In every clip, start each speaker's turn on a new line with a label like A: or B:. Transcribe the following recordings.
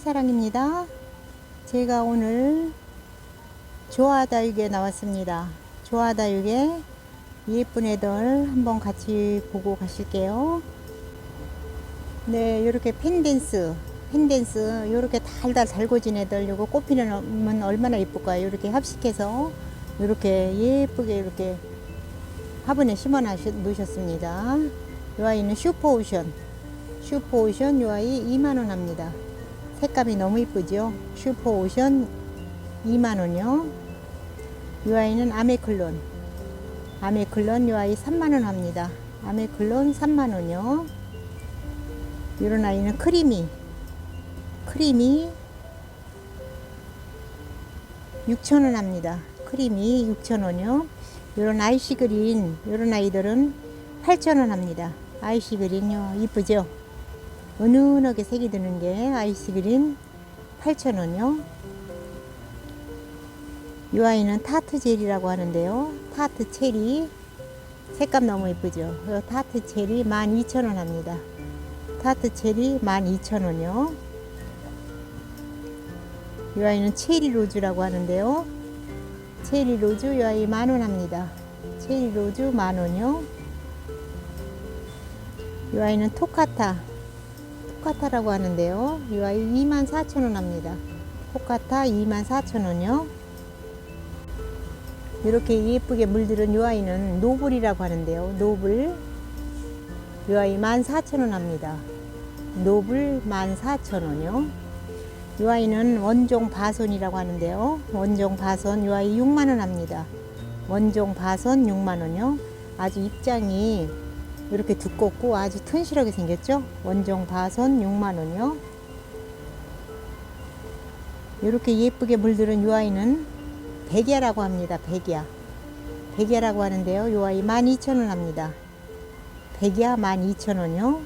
A: 새사랑입니다. 제가 오늘 조화다육에 나왔습니다. 조화다육에 예쁜 애들 한번 같이 보고 가실게요. 네, 이렇게 펜댄스 이렇게 달달 달궈진 애들, 요거 꽃피면 얼마나 예쁠까요? 이렇게 합식해서 이렇게 예쁘게 이렇게 화분에 심어 놓으셨습니다. 이 아이는 슈퍼오션, 이 아이 2만원 합니다. 색감이 너무 이쁘죠? 슈퍼오션 2만원이요. 이 아이는 아메클론, 이 아이 3만원 합니다. 아메클론 3만원이요. 이런 아이는 크리미 6천원 합니다. 크리미 6천원이요. 이런 아이시 그린, 이런 아이들은 8천원 합니다. 아이시 그린요, 이쁘죠? 은은하게 색이 드는 게 아이시 그린 8천원이요. 이 아이는 타트 젤이라고 하는데요. 타트 체리 색감 너무 이쁘죠? 타트 체리 12,000원 합니다. 타트 체리 12,000원이요. 이 아이는 체리 로즈라고 하는데요. 체리 로즈 이 아이 10,000원 합니다. 체리 로즈 10,000원이요. 이 아이는 토카타라고 하는데요. 이 아이 24,000원 합니다. 토카타 24,000원이요. 이렇게 예쁘게 물들은 이 아이는 노블이라고 하는데요. 노블 이 아이 14,000원 합니다. 노블 14,000원이요. 이 아이는 원종 바손이라고 하는데요. 원종 바손 이 아이 6만원 합니다. 원종 바손 6만원이요. 아주 입장이 이렇게 두껍고 아주 튼실하게 생겼죠. 원종 바손 6만원이요. 이렇게 예쁘게 물들은 이 아이는 백야라고 합니다. 백야라고 하는데요. 이 아이 12,000원 합니다. 백야 12,000원이요.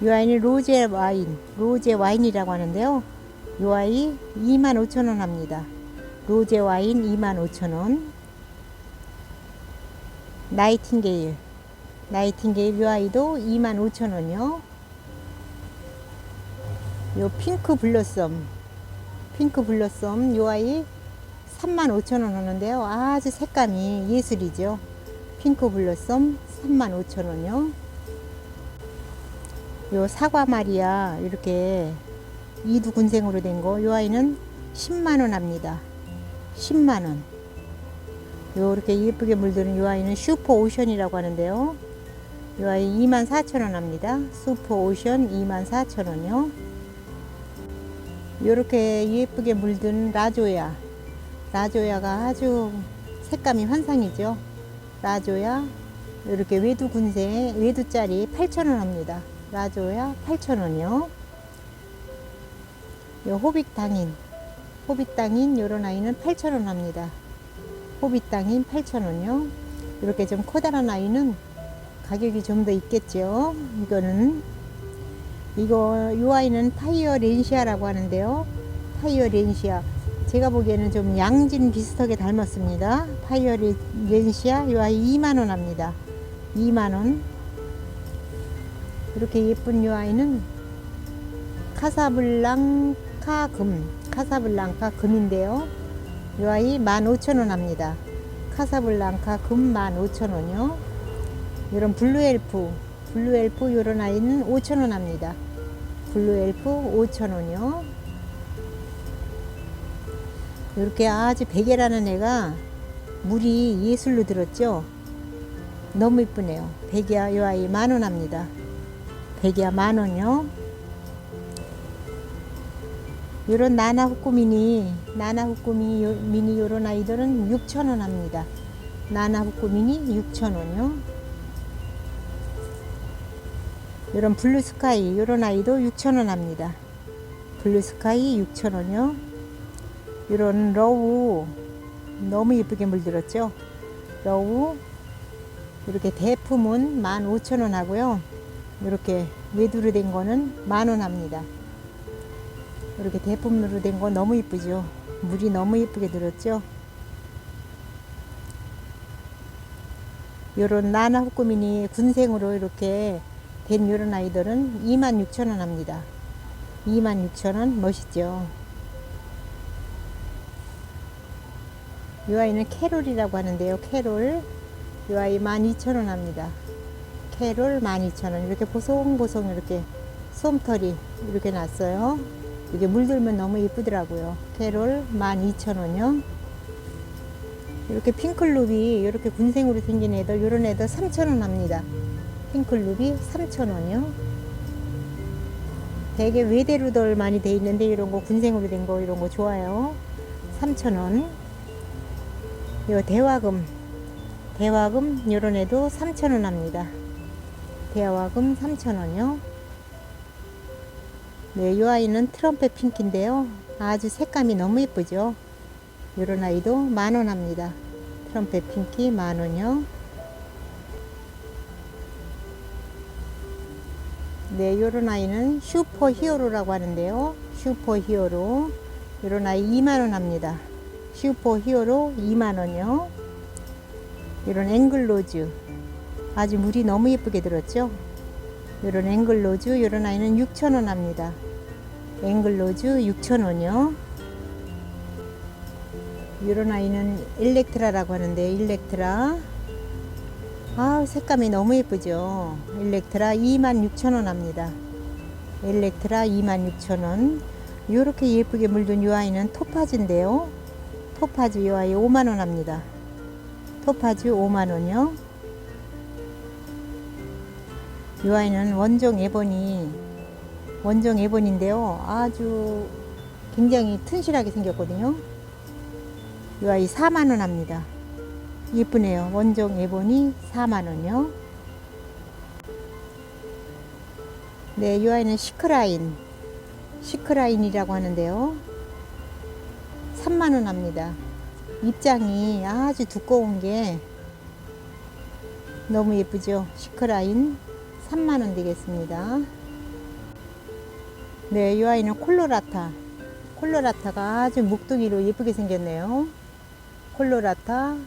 A: 이 아이는 로제 와인이라고 하는데요. 이 아이 25,000원 합니다. 로제 와인 25,000원. 나이팅게일 이 아이도 25,000원이요. 요 핑크 블러썸 이 아이 35,000원 하는데요. 아주 색감이 예술이죠. 핑크 블러썸 35,000원이요. 요 사과 마리아 이렇게 이두 군생으로 된 거, 요 아이는 10만원 합니다. 10만원. 요렇게 예쁘게 물드는 요 아이는 슈퍼 오션이라고 하는데요. 요 아이 24,000원 합니다. 슈퍼 오션 24,000원이요. 요렇게 예쁘게 물든 라조야가 아주 색감이 환상이죠. 라조야 이렇게 외두 군생, 외두짜리 8,000원 합니다. 라조야 8,000원이요. 요 호빗당인 요런 아이는 8,000원 합니다. 호빗당인 8,000원이요. 이렇게 좀 커다란 아이는 가격이 좀 더 있겠죠. 요 아이는 파이어 렌시아라고 하는데요. 파이어 렌시아 제가 보기에는 좀 양진 비슷하게 닮았습니다. 파이어 렌시아 요 아이 2만원 합니다. 2만원. 이렇게 예쁜 요 아이는 카사블랑카 금인데요. 요 아이 15,000원 합니다. 카사블랑카 금 15,000원이요. 이런 블루엘프 요런 아이는 5,000원 합니다. 블루엘프 5,000원이요. 이렇게 아주 베개라는 애가 물이 예술로 들었죠. 너무 이쁘네요. 백야 요 아이 10,000원 합니다. 백야 10,000원이요. 요런 나나후쿠 미니 요런 아이들은 6,000원 합니다. 나나후쿠 미니 6,000원이요. 요런 블루스카이 요런 아이도 6,000원 합니다. 블루스카이 6,000원이요. 요런 러우 너무 예쁘게 물들었죠. 러우 이렇게 대품은 15,000원 하고요. 이렇게 외두로 된 거는 10,000원 합니다. 이렇게 대품으로 된 거 너무 이쁘죠. 물이 너무 예쁘게 들었죠. 요런 나나후쿠미니 군생으로 이렇게 된 요런 아이들은 26,000원 합니다. 26,000원. 멋있죠. 이 아이는 캐롤이라고 하는데요. 캐롤. 이 아이 12,000원 합니다. 캐롤 12,000원. 이렇게 보송보송 이렇게 솜털이 이렇게 났어요. 이게 물들면 너무 예쁘더라고요. 캐롤 12,000원이요. 이렇게 핑클루비 이렇게 군생으로 생긴 애들, 이런 애들 3,000원 합니다. 핑클루비 3,000원이요. 되게 외대로들 많이 돼 있는데 이런 거 군생으로 된 거 이런 거 좋아요. 3,000원. 요 대화금 이런 애도 3,000원 합니다. 대화금 3,000원이요. 네, 이 아이는 트럼펫 핑크인데요. 아주 색감이 너무 예쁘죠. 이런 아이도 10,000원 합니다. 트럼펫 핑크 10,000원이요. 네, 요런 아이는 슈퍼 히어로라고 하는데요. 슈퍼 히어로. 요런 아이 20,000원 합니다. 슈퍼 히어로 20,000원이요. 이런 앵글로즈. 아주 물이 너무 예쁘게 들었죠. 요런 앵글로즈. 요런 아이는 6,000원 합니다. 앵글로즈 6,000원이요. 요런 아이는 일렉트라라고 하는데, 일렉트라. 아, 색감이 너무 예쁘죠. 일렉트라 26,000원 합니다. 일렉트라 26,000원. 요렇게 예쁘게 물든 요 아이는 토파즈인데요. 토파즈 요 아이 50,000원 합니다. 토파즈 50,000원이요. 요 아이는 원종 에보니인데요. 아주 굉장히 튼실하게 생겼거든요. 요 아이 40,000원 합니다. 예쁘네요. 원종 에보니 40,000원이요. 네, 요 아이는 시크라인이라고 하는데요. 30,000원 합니다. 입장이 아주 두꺼운 게 너무 예쁘죠. 시크라인 30,000원 되겠습니다. 네, 이 아이는 콜로라타가 아주 묵둥이로 예쁘게 생겼네요. 콜로라타.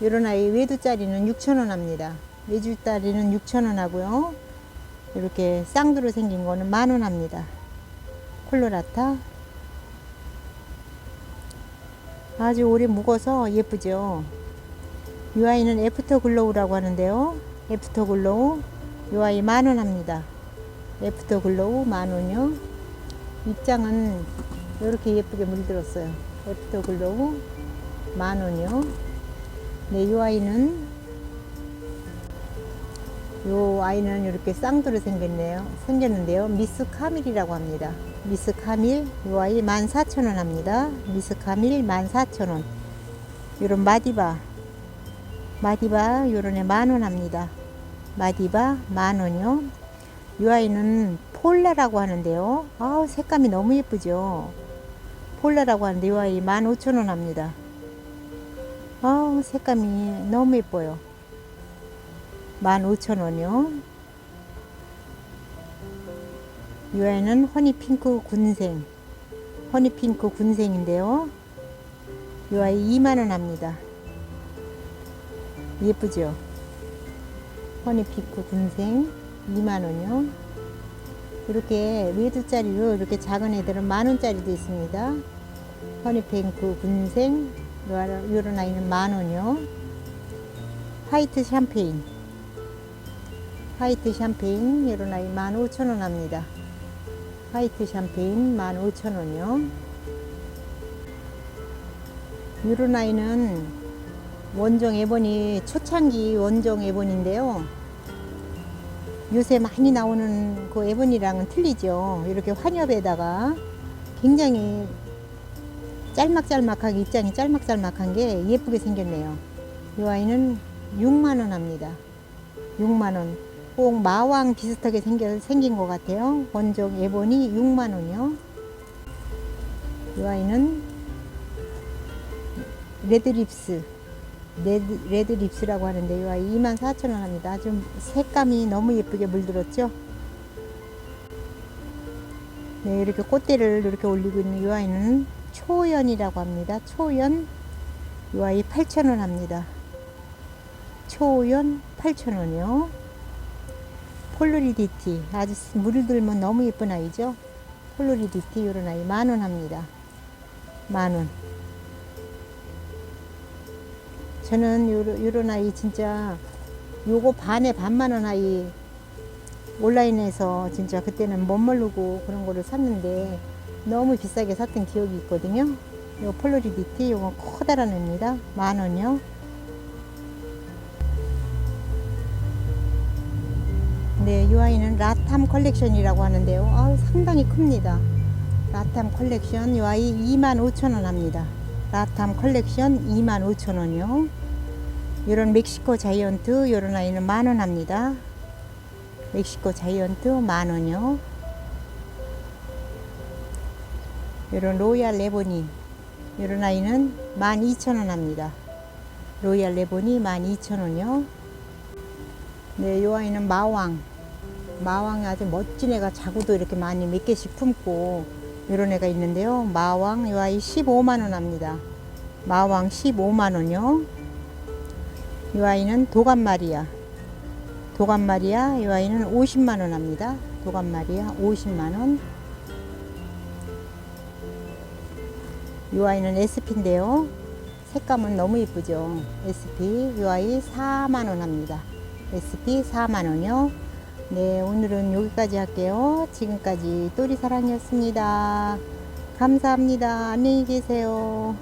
A: 이런 아이 외두짜리는 6,000원 합니다. 외주짜리는 6,000원 하고요. 이렇게 쌍두로 생긴 거는 10,000원 합니다. 콜로라타. 아주 오래 묵어서 예쁘죠. 이 아이는 애프터글로우라고 하는데요. 애프터글로우. 이 아이 10,000원 합니다. 애프터글로우 10,000원이요. 입장은 이렇게 예쁘게 물들었어요. 애프터글로우 10,000원이요. 네, 이 아이는 이렇게 쌍두로 생겼는데요. 미스 카밀이라고 합니다. 미스 카밀. 이 아이 14,000원 합니다. 미스 카밀 14,000원. 요런 마디바 요런 애 10,000원 합니다. 마디바 10,000원이요. 이 아이는 폴라라고 하는데요. 아우, 색감이 너무 예쁘죠. 폴라라고 하는데 이 아이 15,000원 합니다. 아우, 색감이 너무 예뻐요. 15,000원이요. 이 아이는 허니핑크 군생인데요. 이 아이 20,000원 합니다. 예쁘죠? 허니핑크 군생 20,000원이요. 이렇게 외두짜리로 이렇게 작은 애들은 10,000원짜리도 있습니다. 허니핑크 군생. 요런 아이는 10,000원이요. 화이트 샴페인 요런 아이 15,000원 합니다. 화이트 샴페인 15,000원이요. 요런 아이는 원종 에보니, 초창기 원종 에보니인데요. 요새 많이 나오는 그 에보니랑은 틀리죠. 이렇게 환엽에다가 굉장히 짤막짤막하게, 입장이 짤막짤막한 게 예쁘게 생겼네요. 이 아이는 60,000원 합니다. 60,000원. 꼭 마왕 비슷하게 생긴 것 같아요. 원종 에보니 60,000원이요. 이 아이는 레드립스라고 하는데 이 아이 24,000원 합니다. 좀 색감이 너무 예쁘게 물들었죠. 네, 이렇게 꽃대를 이렇게 올리고 있는 이 아이는 초연이라고 합니다. 초연. 이 아이 8,000원 합니다. 초연 8,000원이요. 폴루리디티. 아주 물을 들면 너무 예쁜 아이죠. 폴로리디티 요런 아이 10,000원 합니다. 10,000원. 저는 요런 아이 진짜 요거 반에 반만원 아이 온라인에서 진짜 그때는 못 모르고 그런 거를 샀는데 너무 비싸게 샀던 기억이 있거든요. 요 폴로리디티 요거 커다란 애입니다. 10,000원이요. 네, 이 아이는 라탐 컬렉션이라고 하는데요. 상당히 큽니다. 라탐 컬렉션 이 아이 25,000원 합니다. 라탐 컬렉션 25,000원이요. 이런 멕시코 자이언트 이런 아이는 10,000원 합니다. 멕시코 자이언트 10,000원이요. 이런 로얄 레보니 이런 아이는 12,000원 합니다. 로얄 레보니 12,000원이요. 네, 이 아이는 마왕이 아주 멋진 애가 자구도 이렇게 많이 몇 개씩 품고 이런 애가 있는데요. 마왕 이 아이 15만원 합니다. 마왕 15만원이요. 이 아이는 도감마리아 이 아이는 50만원 합니다. 도감마리아 50만원. 이 아이는 SP인데요. 색감은 너무 이쁘죠. SP 이 아이 4만원 합니다. SP 4만원이요. 네, 오늘은 여기까지 할게요. 지금까지 또리사랑이었습니다. 감사합니다. 안녕히 계세요.